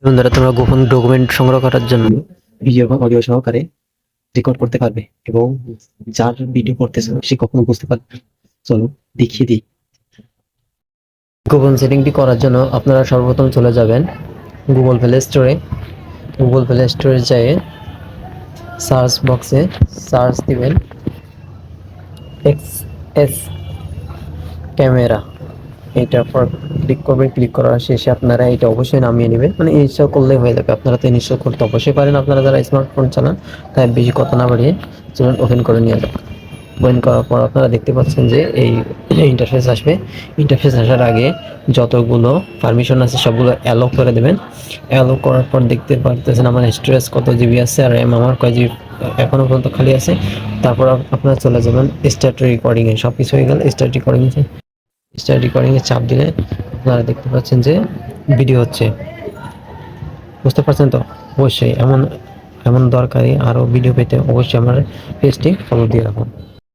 বন্ধুরা, তোমরা গোপন ডকুমেন্ট সংগ্রহ করার জন্য ভিডিও বা অডিও সহকারে রেকর্ড করতে পারবে এবং যার ভিডিও করতেছে সে কখনো বুঝতে পারবে না। চলো দেখিয়ে দিই। গোপন সেটিংটি করার জন্য আপনারা সর্বপ্রথম চলে যাবেন গুগল প্লে স্টোরে। গুগল প্লে স্টোরে যেয়ে সার্চ বক্সে সার্চ দিবেন এক্স এস ক্যামেরা। এটার পর ক্লিক করবেন। ক্লিক করার শেষে আপনারা এটা অবশ্যই নামিয়ে নেবেন, মানে ইনস্টল করলেই হয়ে যাবে। আপনারা তো ইনস্টল করতে অবশ্যই পারেন, আপনারা যারা স্মার্টফোন চালান। তাই বেশি কথা না বাড়িয়ে চলুন ওপেন করে নিয়ে যাক। ওপেন করার পর আপনারা দেখতে পাচ্ছেন যে এই ইন্টারফেস আসবে। ইন্টারফেস আসার আগে যতগুলো পারমিশন আছে সবগুলো অ্যালো করে দেবেন। অ্যালো করার পর দেখতে পারতেছেন আমার স্টোরেজ কত জিবি আছে আর র্যাম আমার কয় জিবি এখনো পর্যন্ত খালি আছে। তারপর আপনারা চলে যাবেন স্টার্ট রেকর্ডিংয়ে। সব কিছু হয়ে গেলে স্টার্ট রেকর্ডিংয়ে চাপ দিলে আপনারা দেখতে পাচ্ছেন যে ভিডিও হচ্ছে। বুঝতে পারছেন তো? অবশ্যই এমন এমন দরকারি আরও ভিডিও পেতে অবশ্যই আমার পেজটি ফলো দিয়ে রাখুন।